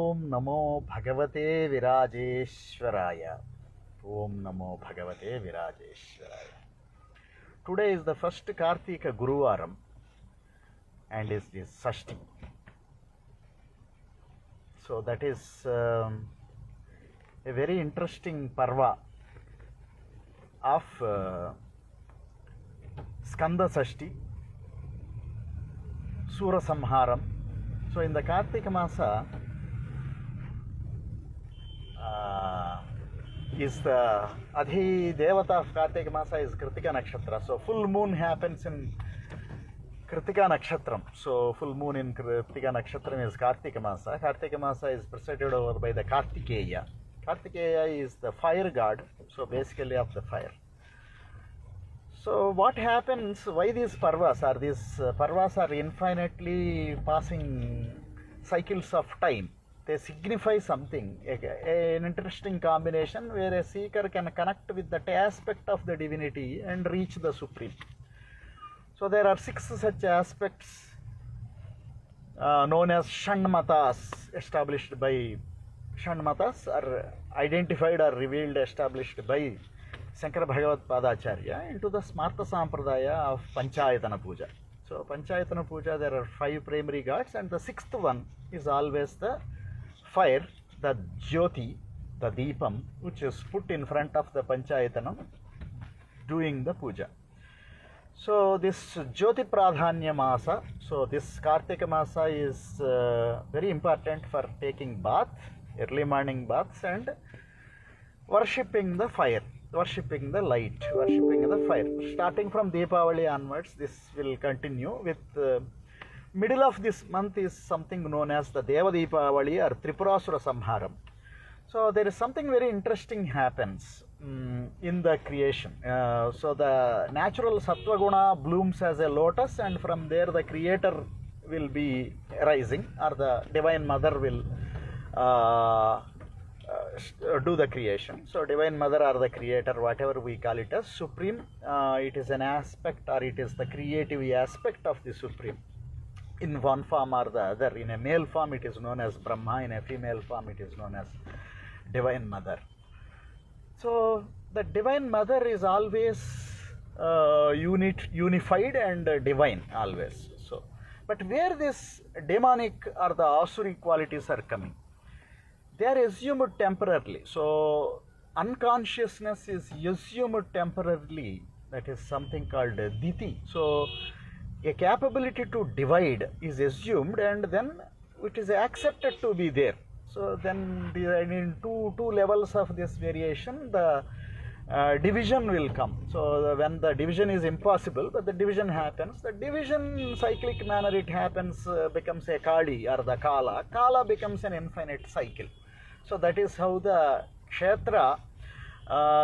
Om Namo Bhagavate Virajeshwaraya. Om Namo Bhagavate Virajeshwaraya. Today is the first Kartika Guruvaram and is this Shashti. So that is a very interesting parva of Skanda Shashti, Sura Samharam. So in the Kartika Masa is the Adhi Devata of Kartika Masa is Kritika Nakshatra. So full moon happens in Kritika Nakshatram. So full moon in Kritika Nakshatram is Kartika Masa. Kartika Masa is presided over by the Kartikeya. Kartikeya is the fire god, so basically of the fire. So what happens, why these parvas are? These parvas are infinitely passing cycles of time. They signify something, an interesting combination where a seeker can connect with that aspect of the divinity and reach the supreme. So there are 6 such aspects known as Shanmatas, established by Shanmatas, are identified or revealed, established by Shankara Bhagavad Padacharya into the Smarta Sampradaya of Panchayatana Puja. So Panchayatana Puja, there are 5 primary gods, and the 6th one is always the fire, the Jyoti, the Deepam, which is put in front of the Panchayatanam doing the puja. So this Jyoti Pradhanya Masa, so this Kartika Masa is very important for taking bath, early morning baths, and worshipping the fire, worshipping the light, worshipping the fire. Starting from Deepavali onwards, this will continue with middle of this month is something known as the Deva Deepavali or Tripurasura Samharam. So there is something very interesting happens in the creation. So the natural Sattva Guna blooms as a lotus, and from there the creator will be rising, or the Divine Mother will do the creation. So Divine Mother or the creator, whatever we call it as supreme, it is an aspect, or it is the creative aspect of the supreme in one form or the other. In a male form it is known as Brahma, in a female form it is known as Divine Mother. So the Divine Mother is always unified and divine always. So, but where this demonic or the Asuri qualities are coming, they are assumed temporarily. So unconsciousness is assumed temporarily. That is something called Diti. So a capability to divide is assumed, and then it is accepted to be there. So then in two levels of this variation, the division will come. So when the division is impossible, but the division happens, the division cyclic manner it happens, becomes a Kali or the Kala. Kala becomes an infinite cycle. So that is how the Kshetra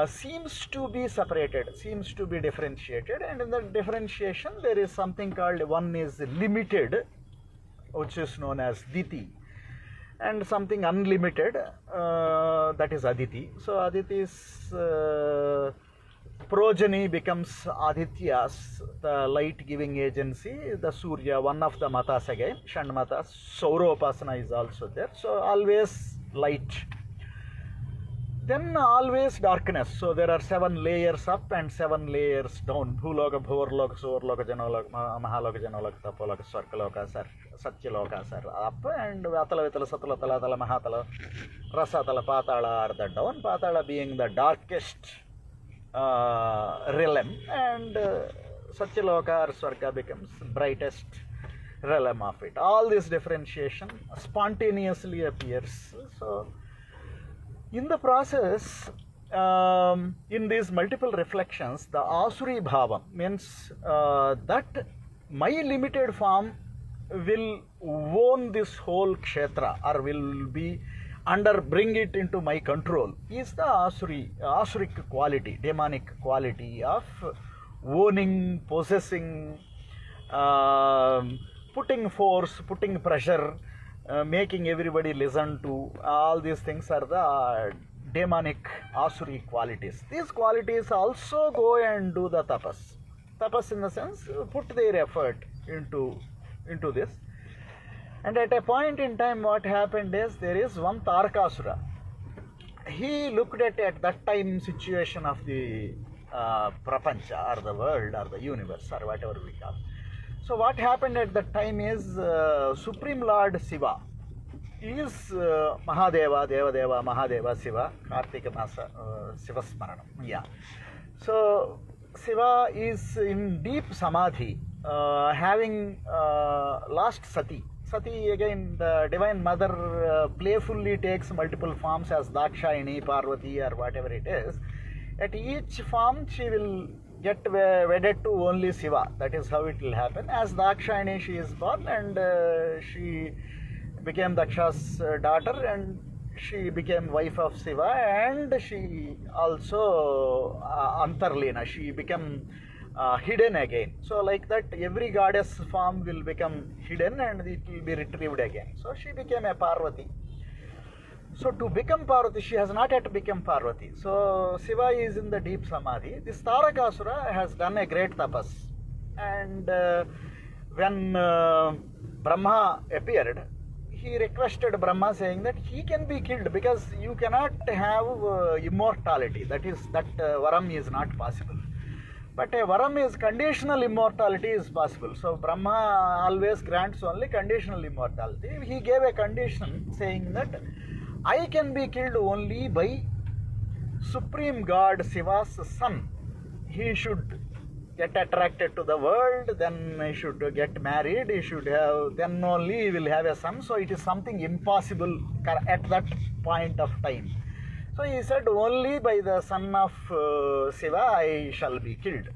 seems to be separated, seems to be differentiated, and in the differentiation there is something called, one is limited, which is known as Diti, and something unlimited, that is Aditi. So Aditi's progeny becomes Adityas, the light giving agency, the Surya, one of the matas again, Shan matas. Sauropasana is also there. So always light. Then always darkness. So there are 7 layers up and 7 layers down. Bhuloka, Bhurloka, Surloka, Janaloka, Mahaloka, Janaloka, Tapoloka, Swarkaloka, Satyaloka are up, and Vatala, Vitala, Satala, Talatala, Mahatala, Rasatala, Patala are the down. Patala being the darkest realm, and Satyaloka or Swarga becomes brightest realm of it. All this differentiation spontaneously appears. So in the process, in these multiple reflections, the Asuri Bhava means that my limited form will own this whole Kshetra, or will be bring it into my control, is the Asuric quality, demonic quality of owning, possessing, putting force, putting pressure, making everybody listen to. All these things are the demonic Asuri qualities. These qualities also go and do the tapas. Tapas in the sense, put their effort into this. And at a point in time, what happened is there is one Tarakasura. He looked at that time situation of the prapancha or the world or the universe or whatever we call. So what happened at that time is Supreme Lord Shiva is Mahadeva, Devadeva, Mahadeva, Shiva, Kartika Masa, Shiva Smaranam. Yeah. So Shiva is in deep samadhi, having lost Sati. Sati, again, the Divine Mother playfully takes multiple forms as Dakshayani, Parvati, or whatever it is. At each form, she will get wedded to only Shiva. That is how it will happen. As Dakshayani, she is born and she became Daksha's daughter and she became wife of Shiva, and she also Antarlina, she became hidden again. So like that, every goddess form will become hidden and it will be retrieved again. So she became a Parvati. So to become Parvati, she has not yet become Parvati. So Shiva is in the deep samadhi. This Tarakasura has done a great tapas. And when Brahma appeared, he requested Brahma saying that he can be killed because you cannot have immortality. That varam is not possible. But a varam is conditional immortality is possible. So Brahma always grants only conditional immortality. He gave a condition saying that I can be killed only by Supreme God Shiva's son. He should get attracted to the world, then he should get married, he should have, then only he will have a son. So it is something impossible at that point of time. So he said, only by the son of Shiva I shall be killed.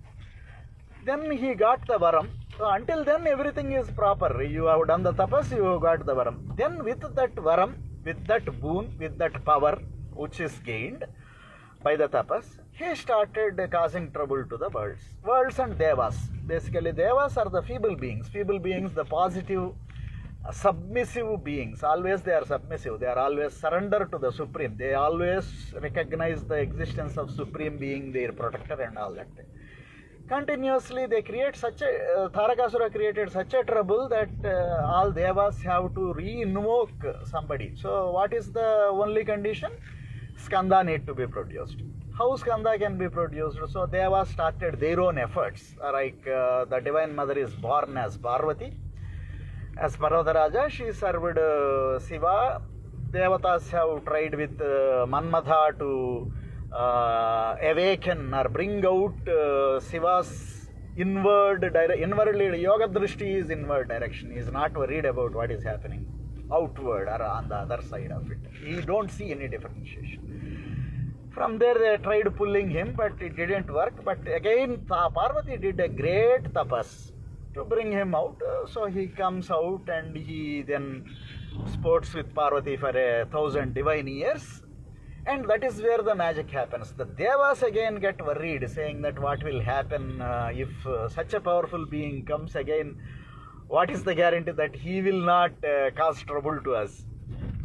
Then he got the varam. So until then everything is proper. You have done the tapas, you got the varam. Then with that varam, with that boon, with that power which is gained by the tapas, he started causing trouble to the worlds and devas. Basically, devas are the feeble beings, the positive, submissive beings. Always they are submissive, they are always surrender to the Supreme. They always recognize the existence of Supreme being their protector and all that. Continuously they create such a, Tarakasura created such a trouble that all devas have to re-invoke somebody. So what is the only condition? Skanda need to be produced. How Skanda can be produced? So devas started their own efforts. Like the Divine Mother is born as Parvati. As Parvataraja, she served Shiva. Devatas have tried with Manmatha to awaken or bring out Shiva's inwardly. Yoga Drishti is inward direction. He is not worried about what is happening outward or on the other side of it. He don't see any differentiation. From there they tried pulling him, but it didn't work. But again Parvati did a great tapas to bring him out. So he comes out and he then sports with Parvati for 1,000 divine years. And that is where the magic happens. The devas again get worried, saying that what will happen if such a powerful being comes again. What is the guarantee that he will not cause trouble to us?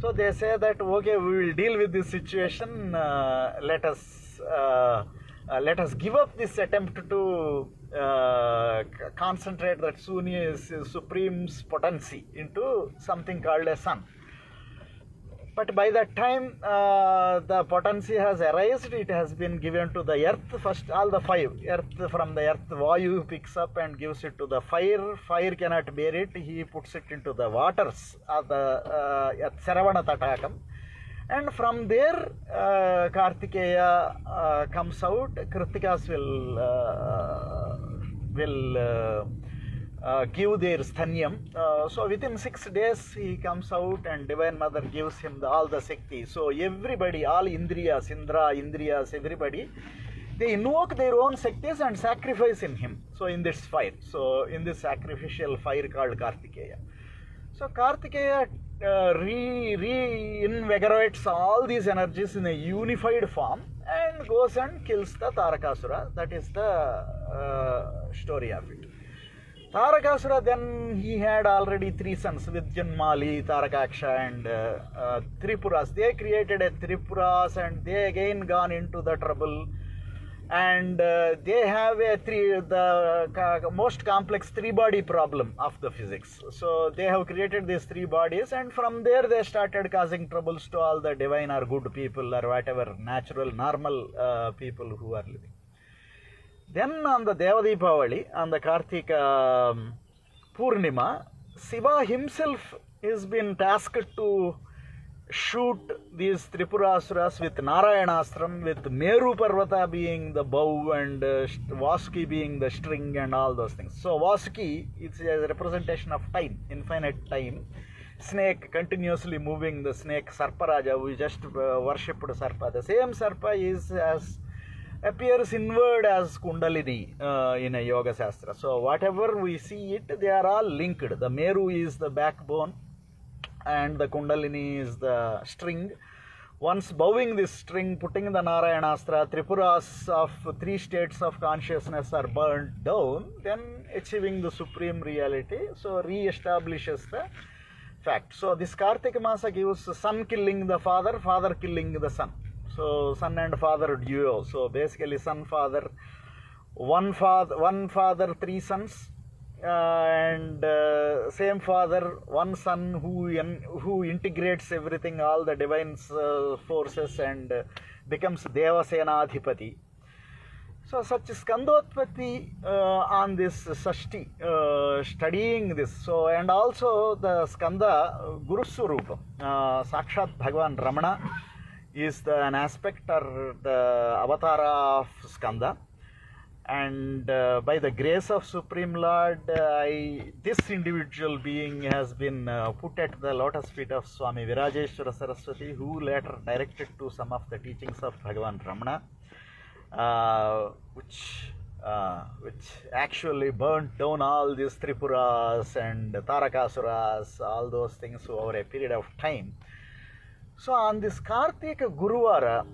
So they say that, okay, we will deal with this situation. Let us give up this attempt to concentrate that Sunya's Supreme's potency into something called a sun. But by that time, the potency has arisen. It has been given to the earth first, all the five. Earth, from the earth, Vayu picks up and gives it to the fire. Fire cannot bear it. He puts it into the waters of the Saravana Tatakam. And from there, Kartikeya comes out. Kritikas will give their stanyam. So within 6 days he comes out and Divine Mother gives him all the Shakti. So everybody, all Indriyas, Indra, Indriyas, everybody, they invoke their own Shaktis and sacrifice in him. So in this fire, so in this sacrificial fire called Kartikeya. So Kartikeya reinvigorates all these energies in a unified form and goes and kills the Tarakasura. That is the story of it. Tarakasura, then he had already 3 sons, Vidyanmali, Tarakaksha and Tripuras. They created a Tripuras and they again gone into the trouble. and they have the most complex three-body problem of the physics. So they have created these three bodies, and from there they started causing troubles to all the divine or good people or whatever natural, normal people who are living. Then on the Devadipavali, on the Kartika Purnima, Shiva himself has been tasked to shoot these Tripurasuras with Narayanastram, with Meru Parvata being the bow and Vasuki being the string and all those things. So Vasuki is a representation of time, infinite time. Snake continuously moving, the snake Sarparaja, we just worshipped Sarpa. The same Sarpa appears inward as Kundalini in a Yoga Shastra. So whatever we see it, they are all linked. The Meru is the backbone and the Kundalini is the string. Once bowing this string, putting the Narayanastra, Tripuras of three states of consciousness are burnt down, then achieving the supreme reality, so re-establishes the fact. So this Kartika Masa gives son killing the father, father killing the son. So son and father duo. So basically son, father, one father, three sons. And same father, one son who integrates everything, all the divine forces, and becomes Devasenadhipati. So such Skandotpati on this Shashti, studying this. So and also the Skanda Guru Swarupa, Sakshat Bhagavan Ramana is an aspect or the avatara of Skanda. And by the grace of Supreme Lord, this individual being has been put at the lotus feet of Swami Virajeshwara Saraswati, who later directed to some of the teachings of Bhagavan Ramana, which actually burnt down all these Tripuras and Tarakasuras, all those things over a period of time. So on this Kartika Guruvara,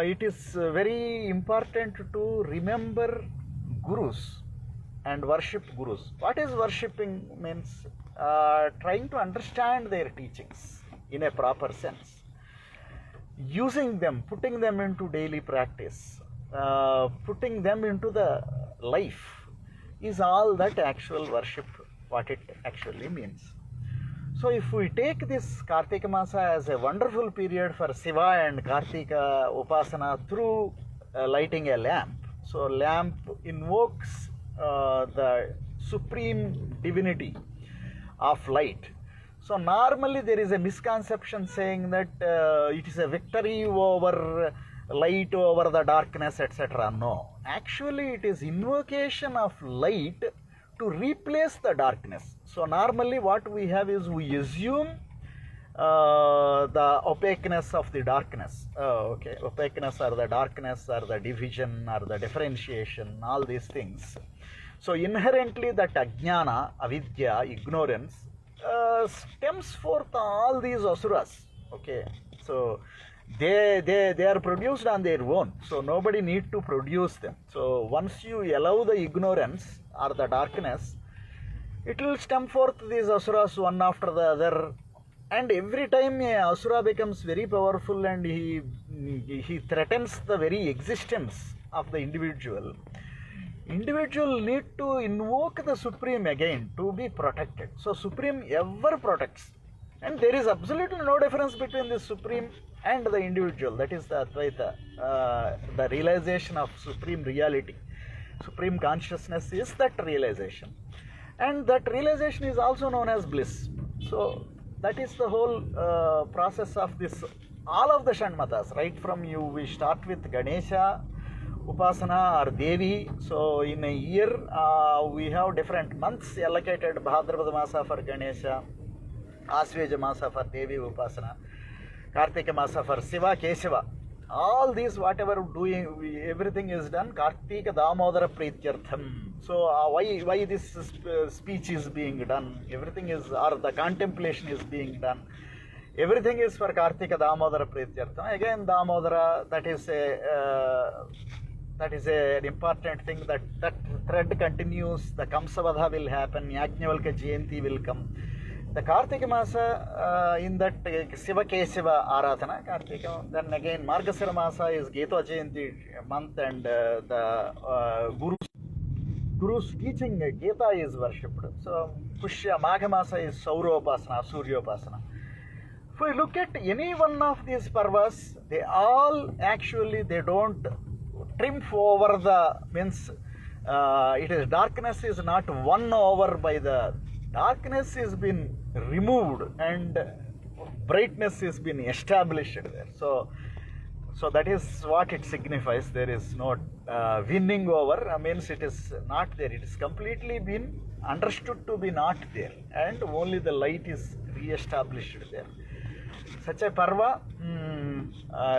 it is very important to remember gurus and worship gurus. What is worshipping means? Trying to understand their teachings in a proper sense, using them, putting them into daily practice, putting them into the life is all that actual worship, what it actually means. So if we take this Kartika Masa as a wonderful period for Shiva and Kartika Upasana through lighting a lamp. So lamp invokes the supreme divinity of light. So normally there is a misconception saying that it is a victory over light over the darkness, etc. No, actually it is invocation of light to replace the darkness. So normally what we have is we assume the opaqueness of the darkness. Opaqueness or the darkness or the division or the differentiation, all these things. So inherently that ajnana, avidya, ignorance stems forth all these asuras. So they are produced on their own. So nobody need to produce them. So once you allow the ignorance or the darkness, it will stem forth these asuras one after the other, and every time a asura becomes very powerful and he threatens the very existence of the individual need to invoke the Supreme again to be protected. So Supreme ever protects, and there is absolutely no difference between the Supreme and the individual. That is the Advaita, the realization of Supreme reality. Supreme consciousness is that realization, and that realization is also known as bliss. So that is the whole process of this, all of the Shanmatas, right from we start with Ganesha Upasana or Devi. So in a year we have different months allocated: Bhadrapada Masa for Ganesha, Asveja Masa for Devi Upasana, Kartika Masa for Shiva, Keshava. All these, whatever doing, everything is done Kartika Damodara Prityartham. So why this speech is being done? Everything is, or the contemplation is being done. Everything is for Kartika Damodara Prityartham. Again, Damodara, that is an important thing. That thread continues. The Kamsavadha will happen. Yajnavalkya Jayanti will come. the Kartika Masa, in that Shiva Kesava Aradhana, Kartika, then again Margasara Masa is Gita Jayanti month, and the Guru's teaching Gita is worshipped. So Pushya Magha Masa is Sauropasana, Suryopasana. If we look at any one of these parvas, they all actually, they don't triumph over the, means it is darkness is not won over by the, darkness has been removed and brightness has been established there. So that is what it signifies. There is no winning over, means it is not there. It is completely been understood to be not there, and only the light is re-established there. Such a parva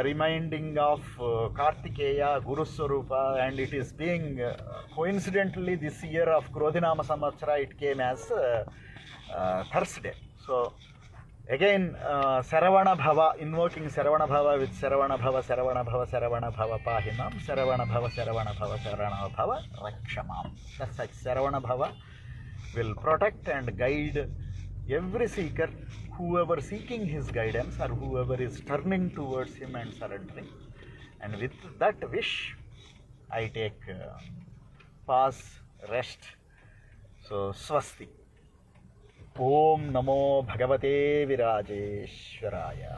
reminding of Kartikeya, Guru Swarupa, and it is being coincidentally this year of Krodhinama Samvatsara, it came as Thursday. So again, Saravana Bhava, invoking Saravana Bhava with Saravana Bhava, Saravana Bhava, Saravana Bhava Pahinam, Saravana Bhava, Saravana Bhava, Saravana Bhava Rakshamam. That's such Saravana Bhava will protect and guide every seeker, whoever seeking his guidance or whoever is turning towards him and surrendering. And with that wish, I take pause, rest. So, Swasti. Om Namo Bhagavate Virajeshwaraya.